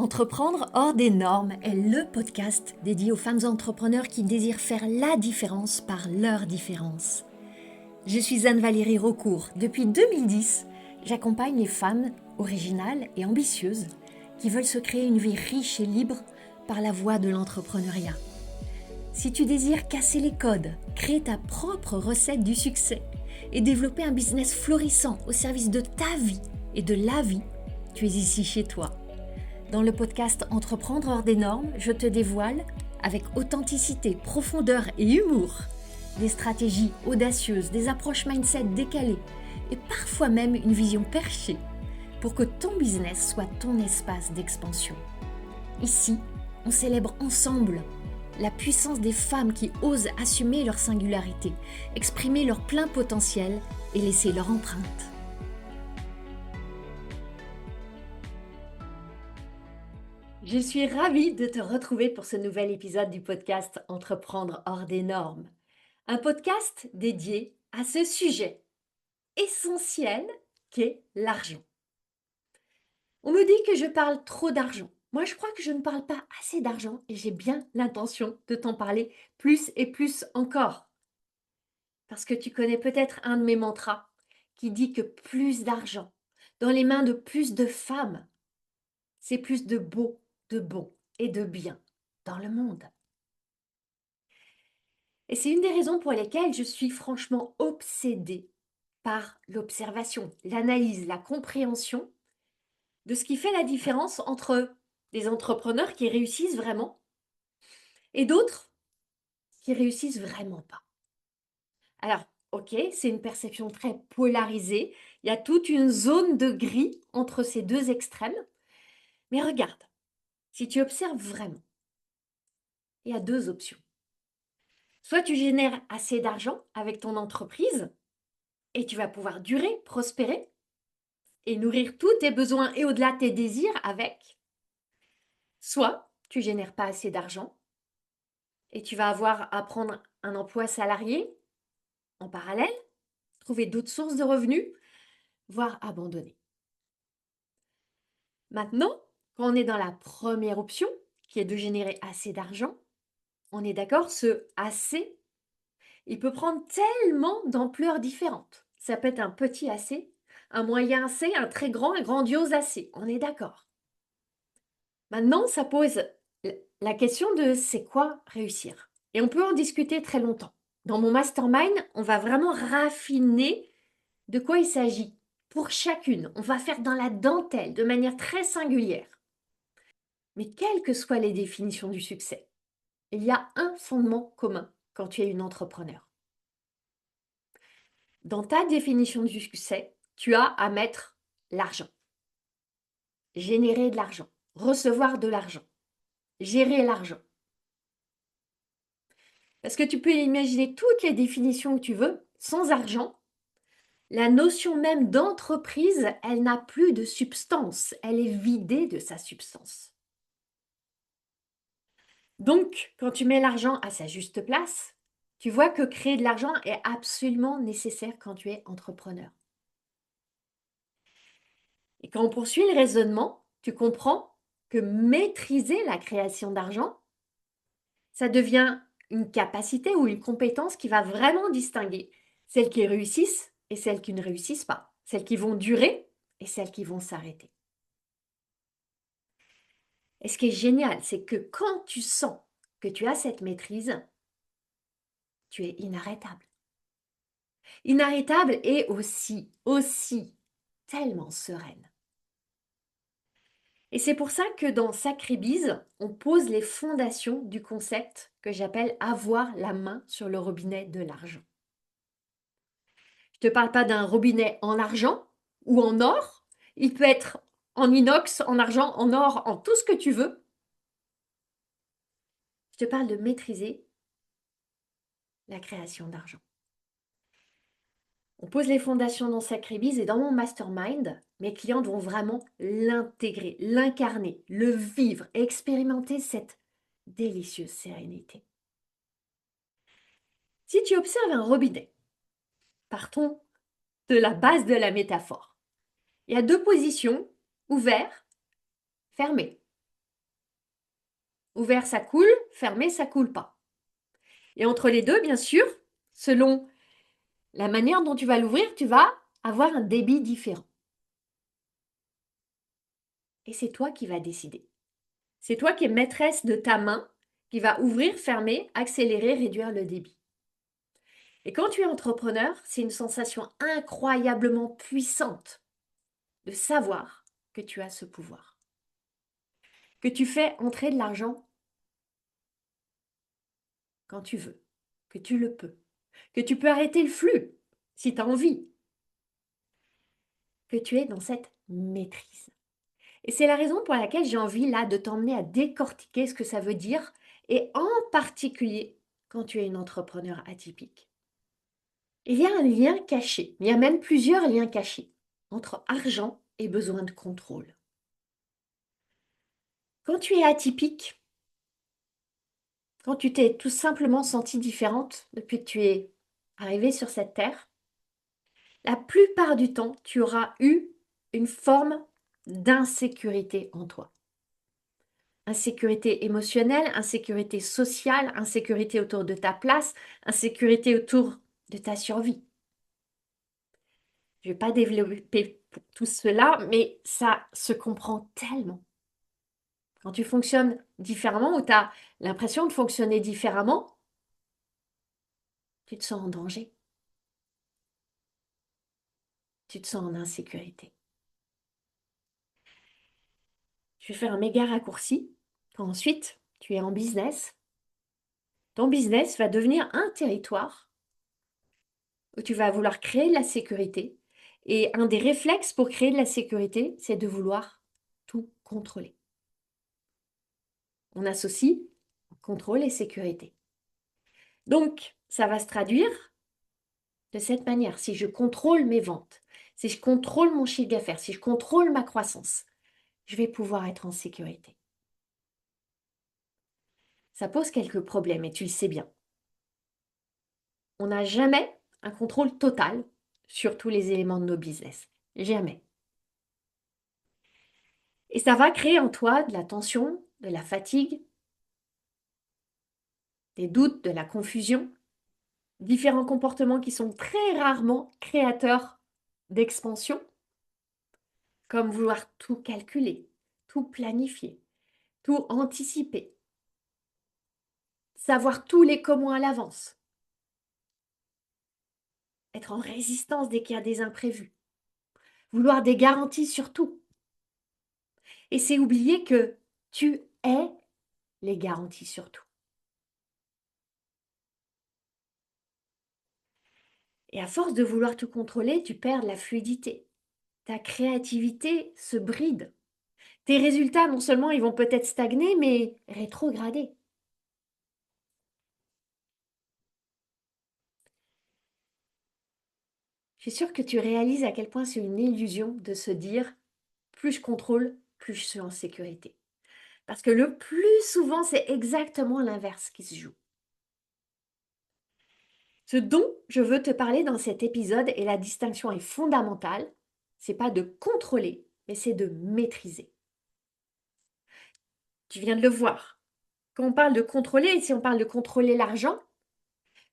Entreprendre hors des normes est le podcast dédié aux femmes entrepreneurs qui désirent faire la différence par leur différence. Je suis Anne-Valérie Raucourt. Depuis 2010, j'accompagne les femmes originales et ambitieuses qui veulent se créer une vie riche et libre par la voie de l'entrepreneuriat. Si tu désires casser les codes, créer ta propre recette du succès et développer un business florissant au service de ta vie et de la vie, tu es ici chez toi. Dans le podcast Entreprendre hors des normes, je te dévoile, avec authenticité, profondeur et humour, des stratégies audacieuses, des approches mindset décalées et parfois même une vision perchée pour que ton business soit ton espace d'expansion. Ici, on célèbre ensemble la puissance des femmes qui osent assumer leur singularité, exprimer leur plein potentiel et laisser leur empreinte. Je suis ravie de te retrouver pour ce nouvel épisode du podcast Entreprendre hors des normes. Un podcast dédié à ce sujet essentiel qu'est l'argent. On me dit que je parle trop d'argent. Moi, je crois que je ne parle pas assez d'argent et j'ai bien l'intention de t'en parler plus et plus encore. Parce que tu connais peut-être un de mes mantras qui dit que plus d'argent dans les mains de plus de femmes, c'est plus de beau, de bon et de bien dans le monde. Et c'est une des raisons pour lesquelles je suis franchement obsédée par l'observation, l'analyse, la compréhension de ce qui fait la différence entre des entrepreneurs qui réussissent vraiment et d'autres qui réussissent vraiment pas. Alors, ok, c'est une perception très polarisée. Il y a toute une zone de gris entre ces deux extrêmes. Mais regarde, si tu observes vraiment, il y a deux options. Soit tu génères assez d'argent avec ton entreprise et tu vas pouvoir durer, prospérer et nourrir tous tes besoins et au-delà tes désirs avec. Soit tu génères pas assez d'argent et tu vas avoir à prendre un emploi salarié en parallèle, trouver d'autres sources de revenus, voire abandonner. Maintenant, quand on est dans la première option, qui est de générer assez d'argent, on est d'accord, ce assez, il peut prendre tellement d'ampleurs différentes. Ça peut être un petit assez, un moyen assez, un très grand, un grandiose assez. On est d'accord. Maintenant, ça pose la question de c'est quoi réussir? Et on peut en discuter très longtemps. Dans mon mastermind, on va vraiment raffiner de quoi il s'agit. Pour chacune, on va faire dans la dentelle de manière très singulière. Mais quelles que soient les définitions du succès, il y a un fondement commun quand tu es une entrepreneur. Dans ta définition du succès, tu as à mettre l'argent, générer de l'argent, recevoir de l'argent, gérer l'argent. Parce que tu peux imaginer toutes les définitions que tu veux, sans argent, la notion même d'entreprise, elle n'a plus de substance, elle est vidée de sa substance. Donc, quand tu mets l'argent à sa juste place, tu vois que créer de l'argent est absolument nécessaire quand tu es entrepreneur. Et quand on poursuit le raisonnement, tu comprends que maîtriser la création d'argent, ça devient une capacité ou une compétence qui va vraiment distinguer celles qui réussissent et celles qui ne réussissent pas, celles qui vont durer et celles qui vont s'arrêter. Et ce qui est génial, c'est que quand tu sens que tu as cette maîtrise, tu es inarrêtable. Inarrêtable et aussi tellement sereine. Et c'est pour ça que dans Sacribise, on pose les fondations du concept que j'appelle avoir la main sur le robinet de l'argent. Je ne te parle pas d'un robinet en argent ou en or. Il peut être en inox, en argent, en or, en tout ce que tu veux. Je te parle de maîtriser la création d'argent. On pose les fondations dans Sacribise et dans mon mastermind, mes clientes vont vraiment l'intégrer, l'incarner, le vivre et expérimenter cette délicieuse sérénité. Si tu observes un robinet, partons de la base de la métaphore. Il y a deux positions, ouvert, fermé. Ouvert, ça coule, fermé, ça coule pas. Et entre les deux, bien sûr, selon la manière dont tu vas l'ouvrir, tu vas avoir un débit différent. Et c'est toi qui vas décider. C'est toi qui es maîtresse de ta main, qui va ouvrir, fermer, accélérer, réduire le débit. Et quand tu es entrepreneur, c'est une sensation incroyablement puissante de savoir que tu as ce pouvoir, que tu fais entrer de l'argent quand tu veux, que tu le peux, que tu peux arrêter le flux si tu as envie, que tu es dans cette maîtrise. Et c'est la raison pour laquelle j'ai envie là de t'emmener à décortiquer ce que ça veut dire, et en particulier quand tu es une entrepreneur atypique. Il y a un lien caché, il y a même plusieurs liens cachés entre argent et besoin de contrôle. Quand tu es atypique, quand tu t'es tout simplement sentie différente depuis que tu es arrivée sur cette terre, la plupart du temps, tu auras eu une forme d'insécurité en toi. Insécurité émotionnelle, insécurité sociale, insécurité autour de ta place, insécurité autour de ta survie. Je ne vais pas développer tout cela, mais ça se comprend tellement. Quand tu fonctionnes différemment ou tu as l'impression de fonctionner différemment, tu te sens en danger. Tu te sens en insécurité. Je vais faire un méga raccourci. Quand ensuite, tu es en business, ton business va devenir un territoire où tu vas vouloir créer de la sécurité. Et un des réflexes pour créer de la sécurité, c'est de vouloir tout contrôler. On associe contrôle et sécurité. Donc, ça va se traduire de cette manière. Si je contrôle mes ventes, si je contrôle mon chiffre d'affaires, si je contrôle ma croissance, je vais pouvoir être en sécurité. Ça pose quelques problèmes et tu le sais bien. On n'a jamais un contrôle total sur tous les éléments de nos business. Jamais. Et ça va créer en toi de la tension, de la fatigue, des doutes, de la confusion, différents comportements qui sont très rarement créateurs d'expansion, comme vouloir tout calculer, tout planifier, tout anticiper, savoir tous les comment à l'avance, être en résistance dès qu'il y a des imprévus, vouloir des garanties sur tout. Et c'est oublier que tu es les garanties sur tout. Et à force de vouloir tout contrôler, tu perds la fluidité. Ta créativité se bride. Tes résultats, non seulement ils vont peut-être stagner, mais rétrograder. Je suis sûre que tu réalises à quel point c'est une illusion de se dire plus je contrôle, plus je suis en sécurité. Parce que le plus souvent, c'est exactement l'inverse qui se joue. Ce dont je veux te parler dans cet épisode, et la distinction est fondamentale, c'est pas de contrôler, mais c'est de maîtriser. Tu viens de le voir. Quand on parle de contrôler, et si on parle de contrôler l'argent,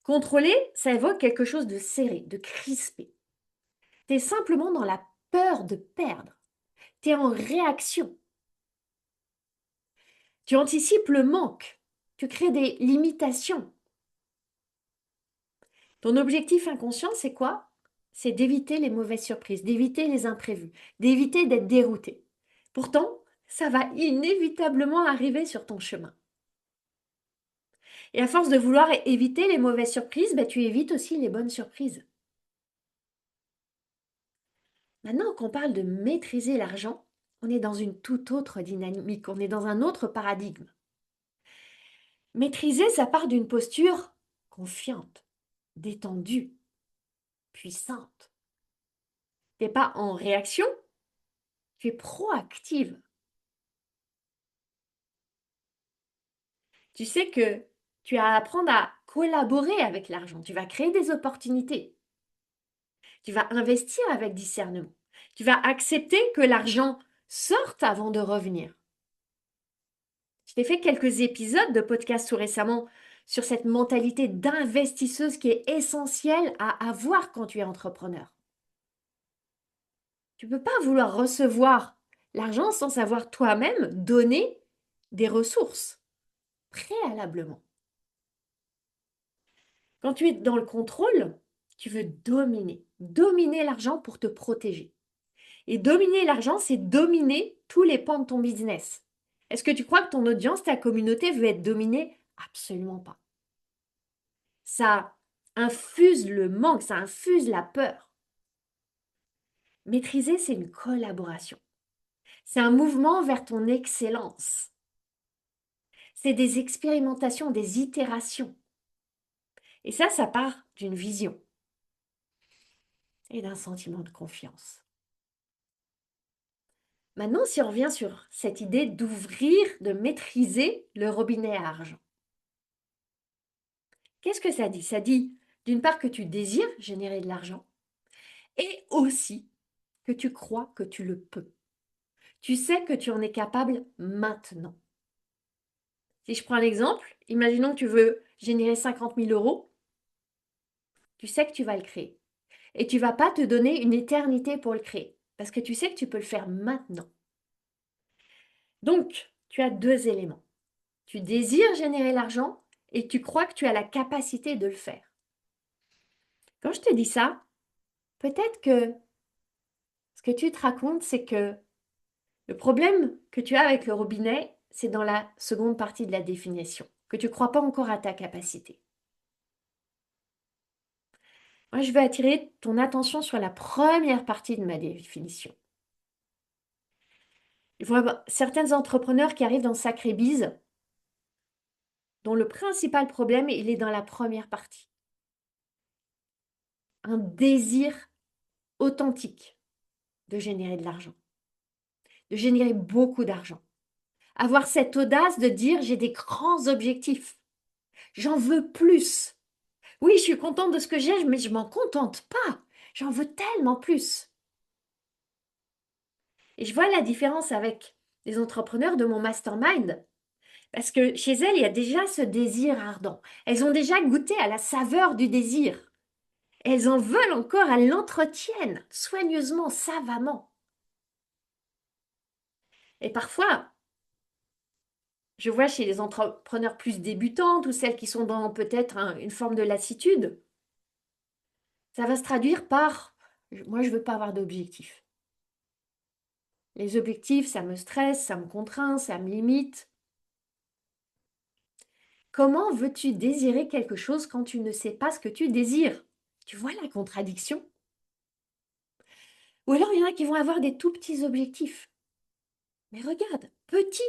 contrôler, ça évoque quelque chose de serré, de crispé. Tu es simplement dans la peur de perdre. Tu es en réaction. Tu anticipes le manque. Tu crées des limitations. Ton objectif inconscient, c'est quoi? C'est d'éviter les mauvaises surprises, d'éviter les imprévus, d'éviter d'être dérouté. Pourtant, ça va inévitablement arriver sur ton chemin. Et à force de vouloir éviter les mauvaises surprises, tu évites aussi les bonnes surprises. Maintenant qu'on parle de maîtriser l'argent, on est dans une toute autre dynamique, on est dans un autre paradigme. Maîtriser, ça part d'une posture confiante, détendue, puissante. Tu n'es pas en réaction, tu es proactive. Tu sais que tu as à apprendre à collaborer avec l'argent, tu vas créer des opportunités, tu vas investir avec discernement, tu vas accepter que l'argent sorte avant de revenir. Je t'ai fait quelques épisodes de podcast tout récemment sur cette mentalité d'investisseuse qui est essentielle à avoir quand tu es entrepreneur. Tu ne peux pas vouloir recevoir l'argent sans savoir toi-même donner des ressources préalablement. Quand tu es dans le contrôle, tu veux dominer l'argent pour te protéger. Et dominer l'argent, c'est dominer tous les pans de ton business. Est-ce que tu crois que ton audience, ta communauté veut être dominée? Absolument pas. Ça infuse le manque, ça infuse la peur. Maîtriser, c'est une collaboration. C'est un mouvement vers ton excellence. C'est des expérimentations, des itérations. Et ça part d'une vision et d'un sentiment de confiance. Maintenant, si on revient sur cette idée d'ouvrir, de maîtriser le robinet à argent. Qu'est-ce que ça dit? Ça dit, d'une part, que tu désires générer de l'argent et aussi que tu crois que tu le peux. Tu sais que tu en es capable maintenant. Si je prends un exemple, imaginons que tu veux générer 50 000 euros, tu sais que tu vas le créer. Et tu ne vas pas te donner une éternité pour le créer, parce que tu sais que tu peux le faire maintenant. Donc, tu as deux éléments. Tu désires générer l'argent et tu crois que tu as la capacité de le faire. Quand je te dis ça, peut-être que ce que tu te racontes, c'est que le problème que tu as avec le robinet, c'est dans la seconde partie de la définition, que tu ne crois pas encore à ta capacité. Moi, je veux attirer ton attention sur la première partie de ma définition. Il faut avoir certains entrepreneurs qui arrivent dans Sacré Bise, dont le principal problème, il est dans la première partie. Un désir authentique de générer de l'argent, de générer beaucoup d'argent. Avoir cette audace de dire j'ai des grands objectifs, j'en veux plus. Oui, je suis contente de ce que j'ai, mais je m'en contente pas. J'en veux tellement plus. Et je vois la différence avec les entrepreneurs de mon mastermind. Parce que chez elles, il y a déjà ce désir ardent. Elles ont déjà goûté à la saveur du désir. Elles en veulent encore, elles l'entretiennent soigneusement, savamment. Et parfois, je vois chez les entrepreneurs plus débutantes ou celles qui sont dans peut-être une forme de lassitude, ça va se traduire par moi, je ne veux pas avoir d'objectif. Les objectifs, ça me stresse, ça me contraint, ça me limite. Comment veux-tu désirer quelque chose quand tu ne sais pas ce que tu désires? Tu vois la contradiction? Ou alors il y en a qui vont avoir des tout petits objectifs. Mais regarde, petit,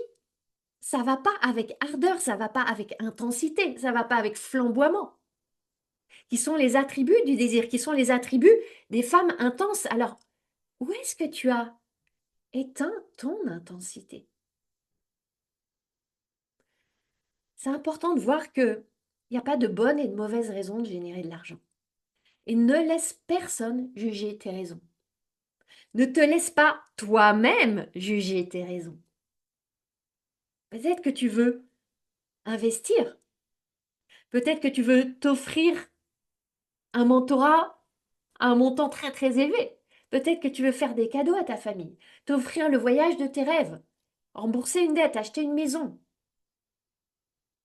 ça va pas avec ardeur, ça va pas avec intensité, ça va pas avec flamboiement, qui sont les attributs du désir, qui sont les attributs des femmes intenses. Alors, où est-ce que tu as éteint ton intensité? C'est important de voir qu'il n'y a pas de bonne et de mauvaise raison de générer de l'argent. Et ne laisse personne juger tes raisons. Ne te laisse pas toi-même juger tes raisons. Peut-être que tu veux investir. Peut-être que tu veux t'offrir un mentorat à un montant très très élevé. Peut-être que tu veux faire des cadeaux à ta famille, t'offrir le voyage de tes rêves, rembourser une dette, acheter une maison.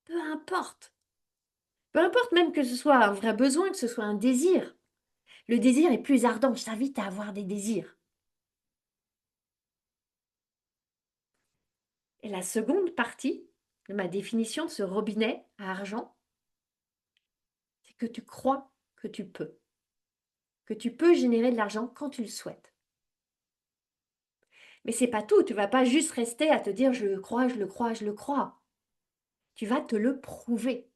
Peu importe. Peu importe même que ce soit un vrai besoin, que ce soit un désir. Le désir est plus ardent. Je t'invite à avoir des désirs. Et la seconde partie de ma définition de ce robinet à argent, c'est que tu crois que tu peux. Que tu peux générer de l'argent quand tu le souhaites. Mais c'est pas tout. Tu vas pas juste rester à te dire je le crois, je le crois, je le crois. Tu vas te le prouver.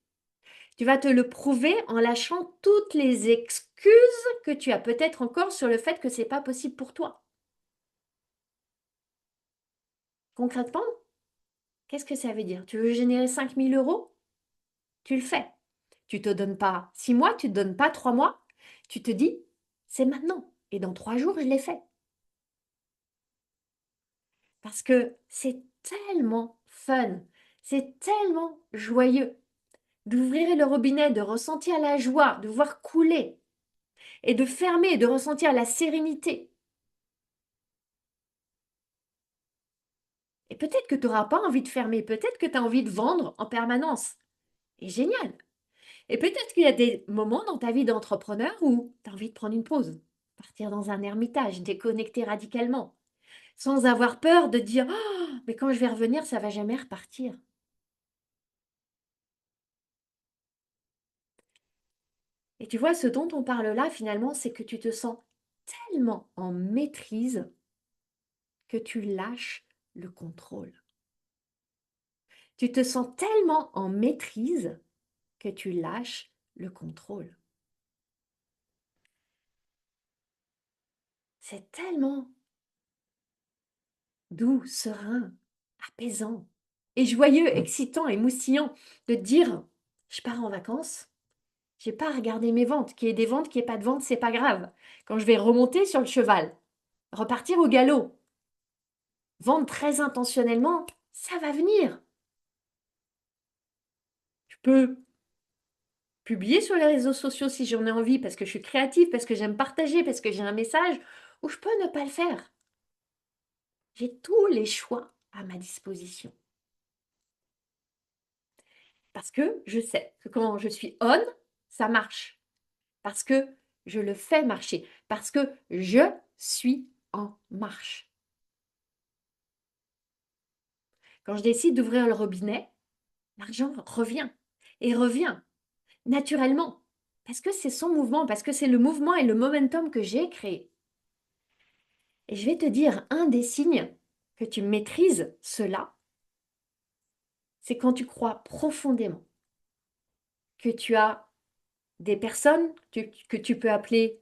Tu vas te le prouver en lâchant toutes les excuses que tu as peut-être encore sur le fait que c'est pas possible pour toi. Concrètement, qu'est-ce que ça veut dire? Tu veux générer 5 000 euros? Tu le fais. Tu ne te donnes pas 6 mois, tu ne te donnes pas 3 mois. Tu te dis, c'est maintenant. Et dans 3 jours, je l'ai fait. Parce que c'est tellement fun. C'est tellement joyeux d'ouvrir le robinet, de ressentir la joie, de voir couler et de fermer et de ressentir la sérénité. Et peut-être que tu n'auras pas envie de fermer, peut-être que tu as envie de vendre en permanence. Et génial. Et peut-être qu'il y a des moments dans ta vie d'entrepreneur où tu as envie de prendre une pause, partir dans un ermitage, déconnecter radicalement, sans avoir peur de dire «Oh, mais quand je vais revenir, ça va jamais repartir». Et tu vois, ce dont on parle là, finalement, c'est que tu te sens tellement en maîtrise que tu lâches le contrôle. Tu te sens tellement en maîtrise que tu lâches le contrôle. C'est tellement doux, serein, apaisant et joyeux, excitant et moustillant de te dire je pars en vacances, j'ai pas à regarder mes ventes, qu'il y ait des ventes, qu'il n'y ait pas de ventes, c'est pas grave. Quand je vais remonter sur le cheval, repartir au galop, vendre très intentionnellement, ça va venir. Je peux publier sur les réseaux sociaux si j'en ai envie, parce que je suis créative, parce que j'aime partager, parce que j'ai un message, ou je peux ne pas le faire. J'ai tous les choix à ma disposition. Parce que je sais que quand je suis on, ça marche. Parce que je le fais marcher. Parce que je suis en marche. Quand je décide d'ouvrir le robinet, l'argent revient. Et revient naturellement. Parce que c'est son mouvement, parce que c'est le mouvement et le momentum que j'ai créé. Et je vais te dire, un des signes que tu maîtrises cela, c'est quand tu crois profondément que tu as des personnes que tu peux appeler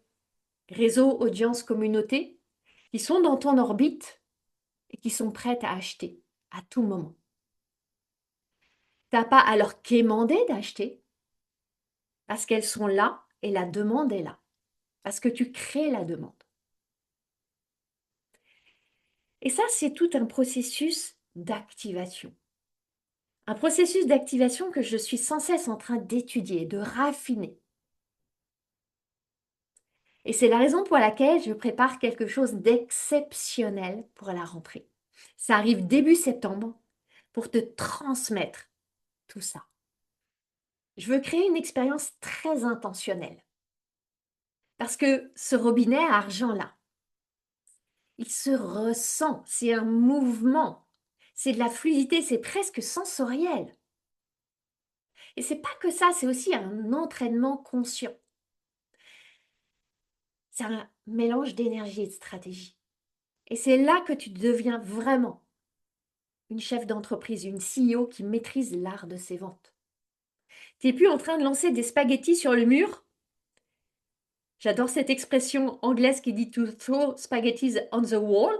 réseau, audience, communauté, qui sont dans ton orbite et qui sont prêtes à acheter à tout moment. Tu n'as pas à leur quémander d'acheter parce qu'elles sont là et la demande est là. Parce que tu crées la demande. Et ça, c'est tout un processus d'activation. Un processus d'activation que je suis sans cesse en train d'étudier, de raffiner. Et c'est la raison pour laquelle je prépare quelque chose d'exceptionnel pour la rentrée. Ça arrive début septembre pour te transmettre tout ça. Je veux créer une expérience très intentionnelle. Parce que ce robinet à argent-là, il se ressent, c'est un mouvement, c'est de la fluidité, c'est presque sensoriel. Et c'est pas que ça, c'est aussi un entraînement conscient. C'est un mélange d'énergie et de stratégie. Et c'est là que tu deviens vraiment une chef d'entreprise, une CEO qui maîtrise l'art de ses ventes. Tu n'es plus en train de lancer des spaghettis sur le mur. J'adore cette expression anglaise qui dit to throw spaghettis on the wall,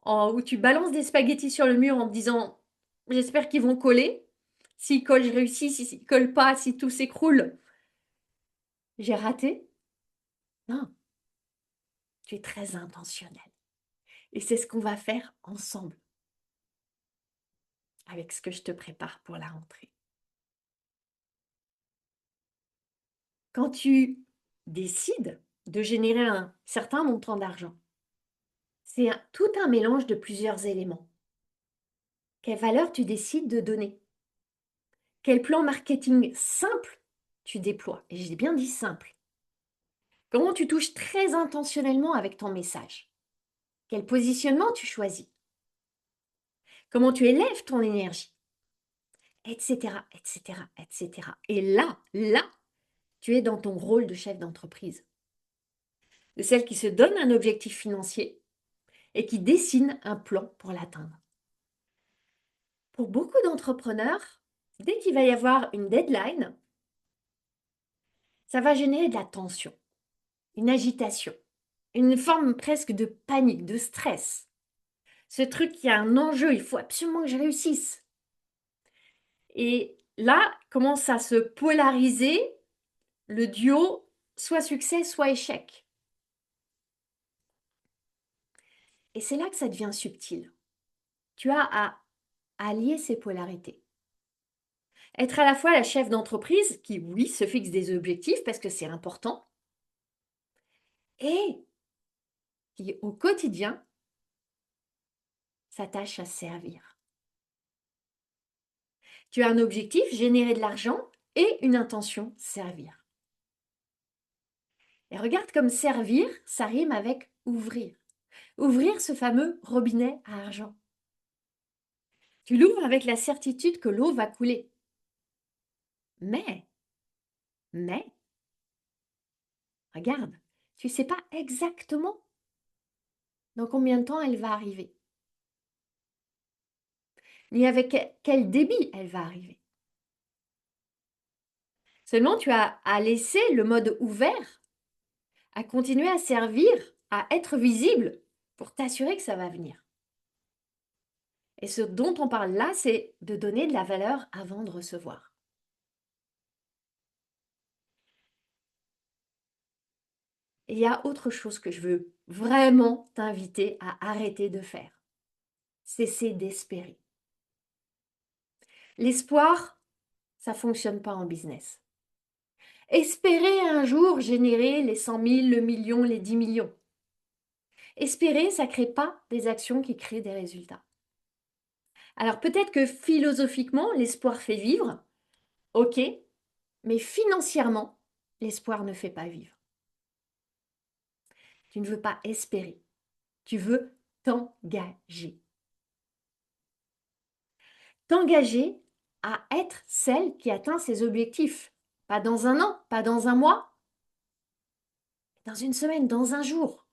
où tu balances des spaghettis sur le mur en te disant j'espère qu'ils vont coller. S'ils collent, je réussis. S'ils ne collent pas, si tout s'écroule, j'ai raté. Non, tu es très intentionnel. Et c'est ce qu'on va faire ensemble avec ce que je te prépare pour la rentrée. Quand tu décides de générer un certain montant d'argent, c'est tout un mélange de plusieurs éléments. Quelle valeur tu décides de donner? Quel plan marketing simple tu déploies? Et j'ai bien dit simple. Comment tu touches très intentionnellement avec ton message? Quel positionnement tu choisis? Comment tu élèves ton énergie? Etc., etc., etc. Et là, tu es dans ton rôle de chef d'entreprise. De celle qui se donne un objectif financier et qui dessine un plan pour l'atteindre. Pour beaucoup d'entrepreneurs, dès qu'il va y avoir une deadline, ça va générer de la tension, une agitation, une forme presque de panique, de stress. Ce truc qui a un enjeu, il faut absolument que je réussisse. Et là, commence à se polariser le duo soit succès, soit échec. Et c'est là que ça devient subtil. Tu as à allier ces polarités. Être à la fois la chef d'entreprise qui, oui, se fixe des objectifs parce que c'est important, et qui, au quotidien, s'attache à servir. Tu as un objectif, générer de l'argent, et une intention, servir. Et regarde comme servir, ça rime avec ouvrir. Ouvrir ce fameux robinet à argent. Tu l'ouvres avec la certitude que l'eau va couler. Mais, regarde, tu ne sais pas exactement dans combien de temps elle va arriver, ni avec quel débit elle va arriver. Seulement, tu as à laisser le mode ouvert, à continuer à servir, à être visible pour t'assurer que ça va venir. Et ce dont on parle là, c'est de donner de la valeur avant de recevoir. Et il y a autre chose que je veux vraiment t'inviter à arrêter de faire. Cesser d'espérer. L'espoir, ça ne fonctionne pas en business. Espérer un jour générer les 100 000, le million, les 10 millions. Espérer, ça ne crée pas des actions qui créent des résultats. Alors peut-être que philosophiquement, l'espoir fait vivre, ok, mais financièrement, l'espoir ne fait pas vivre. Tu ne veux pas espérer, tu veux t'engager. T'engager à être celle qui atteint ses objectifs. Pas dans un an, pas dans un mois, dans une semaine, dans un jour.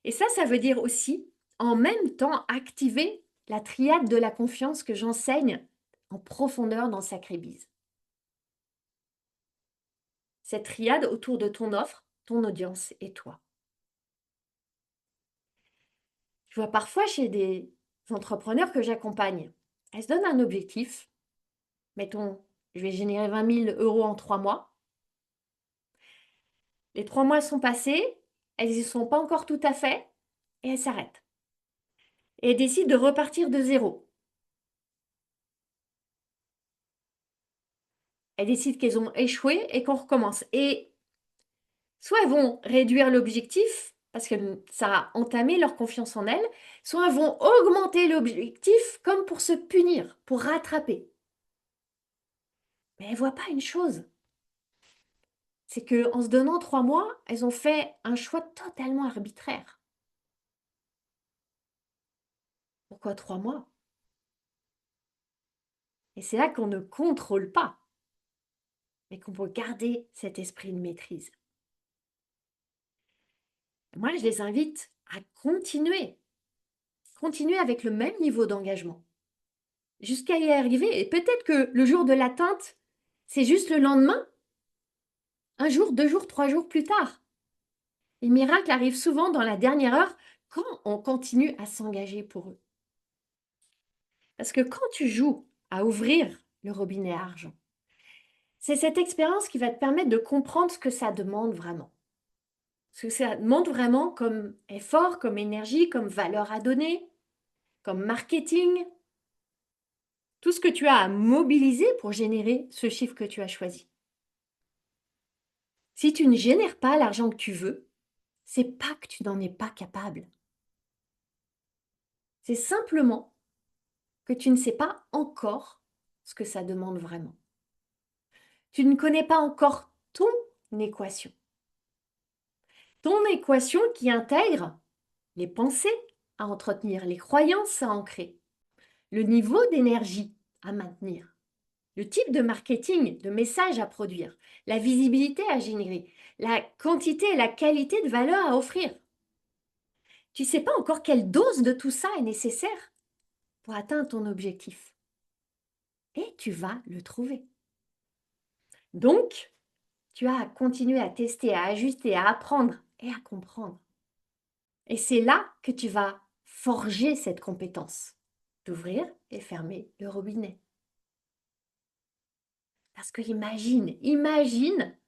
Et ça veut dire aussi, en même temps, activer la triade de la confiance que j'enseigne en profondeur dans Sacré-Bise. Cette triade autour de ton offre, ton audience et toi. Je vois parfois chez des entrepreneurs que j'accompagne, elles se donnent un objectif. Mettons, je vais générer 20 000 euros en 3 mois. Les 3 mois sont passés, elles n'y sont pas encore tout à fait et elles s'arrêtent. Et elles décident de repartir de zéro. Elles décident qu'elles ont échoué et qu'on recommence. Et soit elles vont réduire l'objectif parce que ça a entamé leur confiance en elles, soit elles vont augmenter l'objectif comme pour se punir, pour rattraper. Mais elles ne voient pas une chose. C'est qu'en se donnant 3 mois, elles ont fait un choix totalement arbitraire. Pourquoi 3 mois? Et c'est là qu'on ne contrôle pas, mais qu'on peut garder cet esprit de maîtrise. Moi, je les invite à continuer avec le même niveau d'engagement, jusqu'à y arriver. Et peut-être que le jour de l'atteinte, c'est juste le lendemain, un jour, 2 jours, 3 jours plus tard. Les miracles arrivent souvent dans la dernière heure quand on continue à s'engager pour eux. Parce que quand tu joues à ouvrir le robinet à argent, c'est cette expérience qui va te permettre de comprendre ce que ça demande vraiment. Ce que ça demande vraiment comme effort, comme énergie, comme valeur à donner, comme marketing. Tout ce que tu as à mobiliser pour générer ce chiffre que tu as choisi. Si tu ne génères pas l'argent que tu veux, c'est pas que tu n'en es pas capable. C'est simplement que tu ne sais pas encore ce que ça demande vraiment. Tu ne connais pas encore ton équation. Ton équation qui intègre les pensées à entretenir, les croyances à ancrer, le niveau d'énergie à maintenir, le type de marketing, de message à produire, la visibilité à générer, la quantité et la qualité de valeur à offrir. Tu ne sais pas encore quelle dose de tout ça est nécessaire pour atteindre ton objectif. Et tu vas le trouver. Donc, tu as à continuer à tester, à ajuster, à apprendre et à comprendre. Et c'est là que tu vas forger cette compétence d'ouvrir et fermer le robinet. Parce que imagine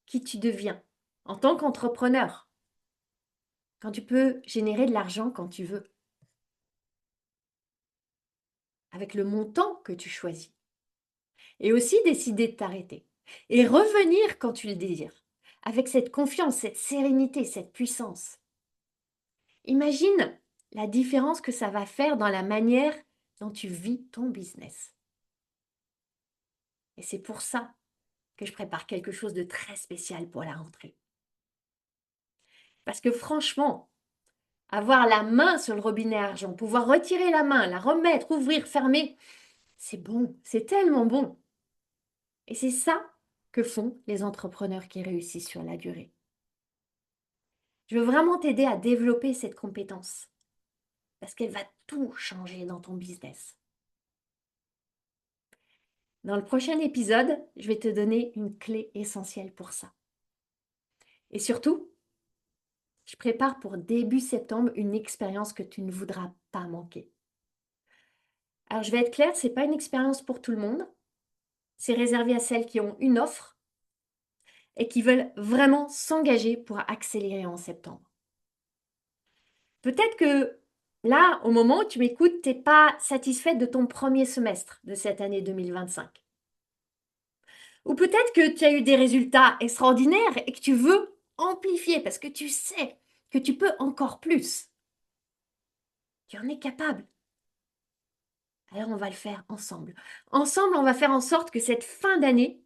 qui tu deviens en tant qu'entrepreneur quand tu peux générer de l'argent quand tu veux. avec le montant que tu choisis. Et aussi décider de t'arrêter. Et revenir quand tu le désires, avec cette confiance, cette sérénité, cette puissance. Imagine la différence que ça va faire dans la manière dont tu vis ton business. Et c'est pour ça que je prépare quelque chose de très spécial pour la rentrée. Parce que franchement, avoir la main sur le robinet à argent, pouvoir retirer la main, la remettre, ouvrir, fermer, c'est bon, c'est tellement bon. Et c'est ça que font les entrepreneurs qui réussissent sur la durée. Je veux vraiment t'aider à développer cette compétence parce qu'elle va tout changer dans ton business. Dans le prochain épisode, je vais te donner une clé essentielle pour ça. Et surtout, je prépare pour début septembre une expérience que tu ne voudras pas manquer. Alors, je vais être claire, ce n'est pas une expérience pour tout le monde. C'est réservé à celles qui ont une offre et qui veulent vraiment s'engager pour accélérer en septembre. Peut-être que là, au moment où tu m'écoutes, tu n'es pas satisfaite de ton premier semestre de cette année 2025. Ou peut-être que tu as eu des résultats extraordinaires et que tu veux amplifier parce que tu sais que tu peux encore plus. Tu en es capable. Alors on va le faire ensemble. Ensemble, on va faire en sorte que cette fin d'année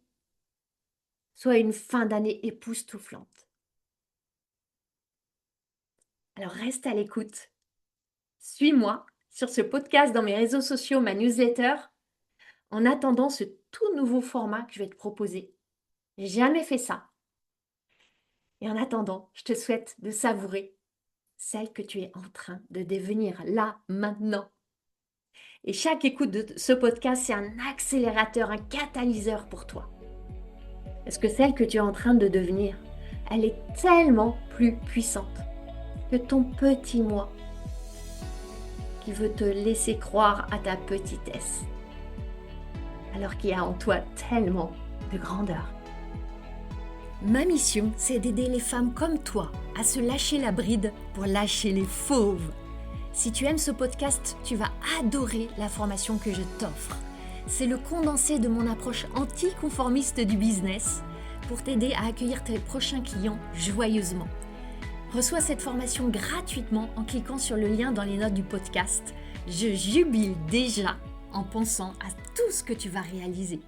soit une fin d'année époustouflante. Alors reste à l'écoute. Suis-moi sur ce podcast dans mes réseaux sociaux, ma newsletter, en attendant ce tout nouveau format que je vais te proposer. J'ai jamais fait ça. Et en attendant, je te souhaite de savourer celle que tu es en train de devenir là, maintenant. Et chaque écoute de ce podcast, c'est un accélérateur, un catalyseur pour toi. Parce que celle que tu es en train de devenir, elle est tellement plus puissante que ton petit moi qui veut te laisser croire à ta petitesse, alors qu'il y a en toi tellement de grandeur. Ma mission, c'est d'aider les femmes comme toi à se lâcher la bride pour lâcher les fauves. Si tu aimes ce podcast, tu vas adorer la formation que je t'offre. C'est le condensé de mon approche anticonformiste du business pour t'aider à accueillir tes prochains clients joyeusement. Reçois cette formation gratuitement en cliquant sur le lien dans les notes du podcast. Je jubile déjà en pensant à tout ce que tu vas réaliser.